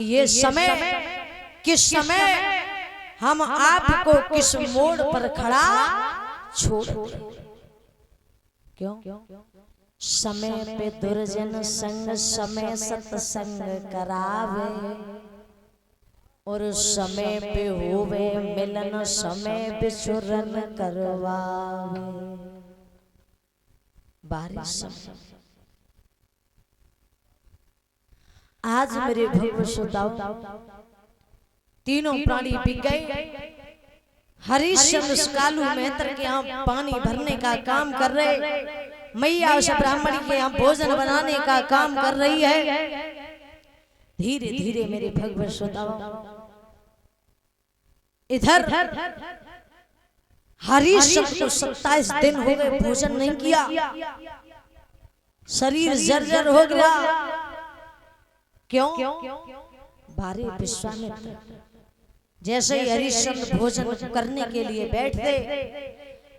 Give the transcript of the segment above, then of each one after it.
ये समय किस समय हम आपको किस मोड़ पर खड़ा छोड़ क्यों समय पे दुर्जन संग समय सत्संग करावे और समय पे होवे मिलन समय बिछुरन करवावे। बारिश आज मेरे भव सुदाओ तीनों प्राणी बिक गए। हरिश्चंद्र कालू मेहतर के यहाँ पानी भरने का काम कर रहे, मैया उस ब्राह्मणी के यहाँ भोजन बनाने का काम कर रही है। धीरे धीरे मेरे भगवत सुदाओ इधर हरिश्चंद्र को 27 दिन हो गए भोजन नहीं किया, शरीर जर्जर हो गया। क्यों? भारी विश्वामित्र जैसे ही हरिश्चंद्र भोजन करने के लिए बैठते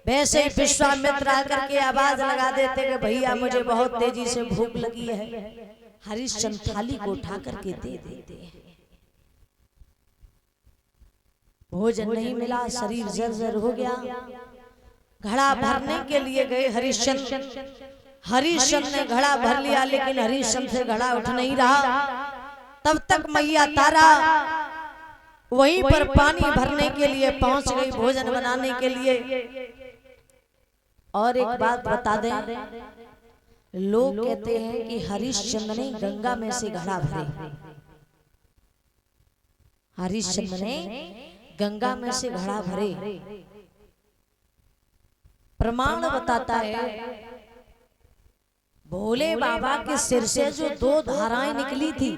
वैसे ही विश्वामित्र आकर के आवाज लगा देते कि भैया मुझे बहुत तेजी से भूख लगी है। हरिश्चंद्र थाली को उठा करके दे देते हैं। भोजन नहीं मिला, शरीर जर्जर हो गया। घड़ा भरने के लिए गए हरिश्चंद्र, हरिश्चंद्र ने घड़ा भर लिया लेकिन हरिश्चंद्र से घड़ा उठ नहीं रहा। तब तक मैया तारा वहीं पर पानी भरने के लिए पहुंच गई, भोजन बनाने के लिए। और एक बात बता दें, लोग कहते हैं कि हरिश्चंद्र ने गंगा में से घड़ा भरे, हरिश्चंद्र ने गंगा में से घड़ा भरे। प्रमाण बताता है भोले बाबा के सिर से जो 2 धाराएं निकली थी,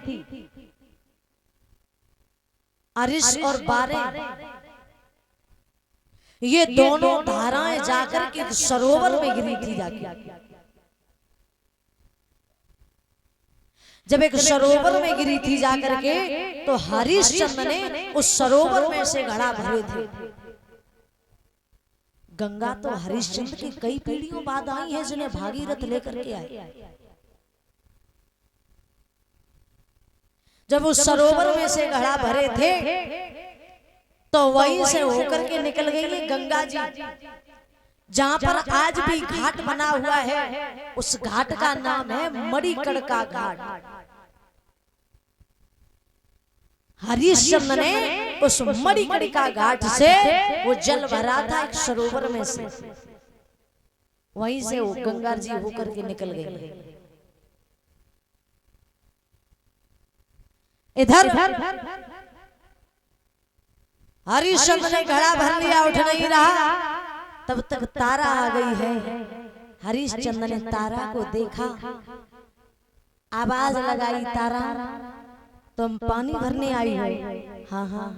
अरिश और बारे, ये दोनों धाराएं जाकर के सरोवर में गिरी थी। जाके जब एक सरोवर में गिरी थी जाकर के तो हरिश्चंद्र ने उस सरोवर में से घड़ा भरे थे। गंगा तो हरिश्चंद्र की कई पीढ़ियों बाद आई है, जिन्हें भागीरथ लेकर के आए। जब उस सरोवर में से घड़ा भरे थे तो वहीं से होकर के निकल गई गंगा जी, जहां पर आज भी घाट बना हुआ है। उस घाट का नाम है मणिकर्ण का घाट। हरिश्चंद्र ने उस मणिकर्ण का घाट से वो जल भरा था एक सरोवर में से, वहीं से वो गंगा जी होकर के निकल गई। इधर हरिश्चंद्र ने घड़ा भर लिया, उठ नहीं रहा। तब तक तारा आ गई है। हरिश्चंद्र ने तारा को देखा, आवाज लगाई, तारा तुम पानी भरने आई हो? हाँ हाँ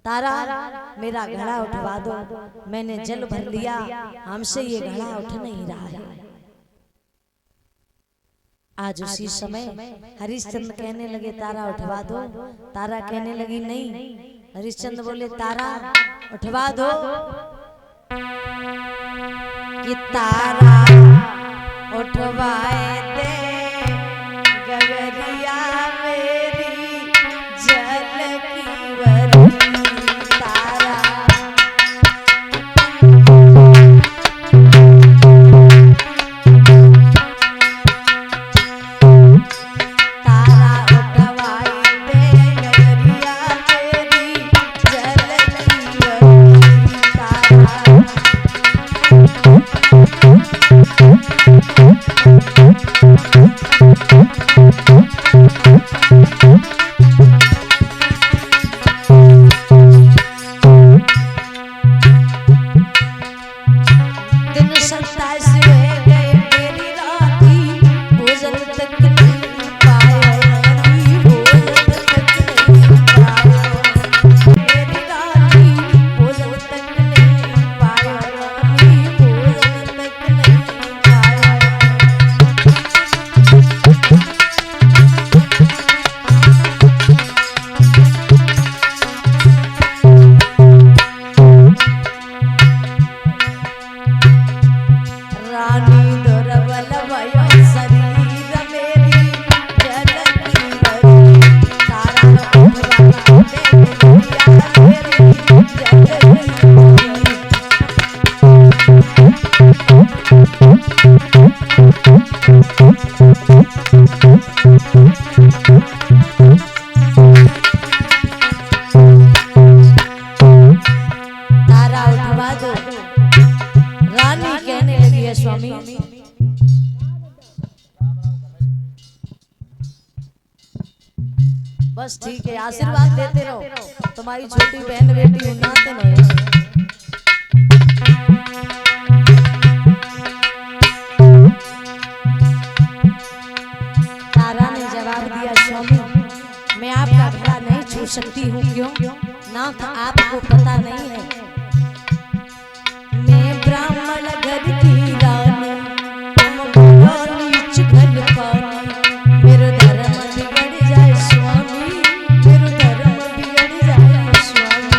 तारा मेरा घड़ा उठवा दो, मैंने जल भर लिया, हमसे ये घड़ा उठ नहीं रहा है। आज उसी समय हरिश्चंद्र कहने लगे तारा उठवा दो। तारा कहने लगी नहीं। हरिश्चंद्र बोले तारा उठवा दो। कि तारा उठवाए दे गगरिया मेरी जल की वरी। तारा बस ठीक है, आशीर्वाद देते रहो। तुम्हारी छोटी बहन बेटी उन्नाते नहीं। तारा ने जवाब दिया, स्वामी मैं आपका घड़ा नहीं छू सकती हूँ। क्यों? नाथ आपको पता नहीं है, मैं ब्राह्मण घर की रानी, तुम बड़ा नीच घल पानी। मेरा धर्म बिगड़ जाए स्वामी, मेरा धर्म बिगड़ जाए स्वामी।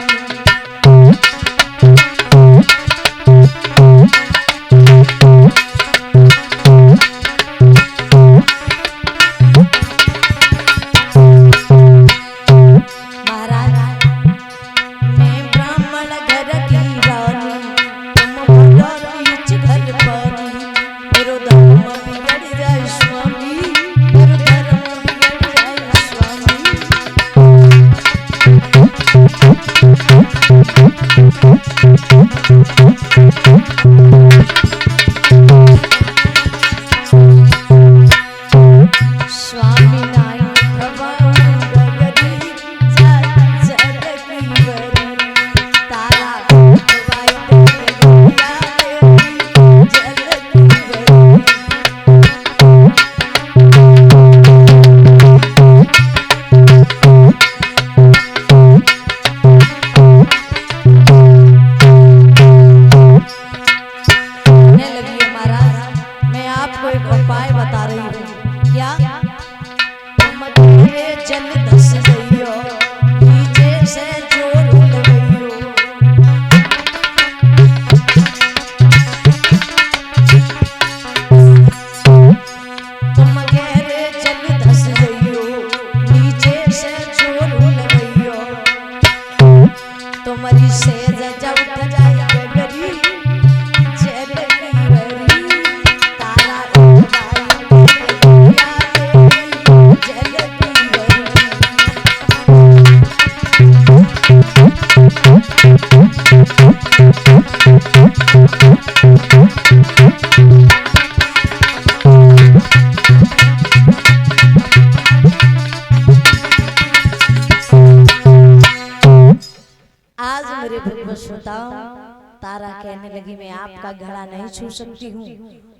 तारा कहने लगी, मैं आपका घड़ा नहीं छू सकती हूँ,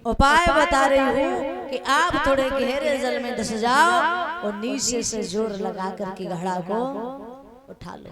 उपाय बता रही हूँ कि आप थोड़े गहरे जल में धस जाओ और नीचे से जोर लगा करके घड़ा को उठा लो।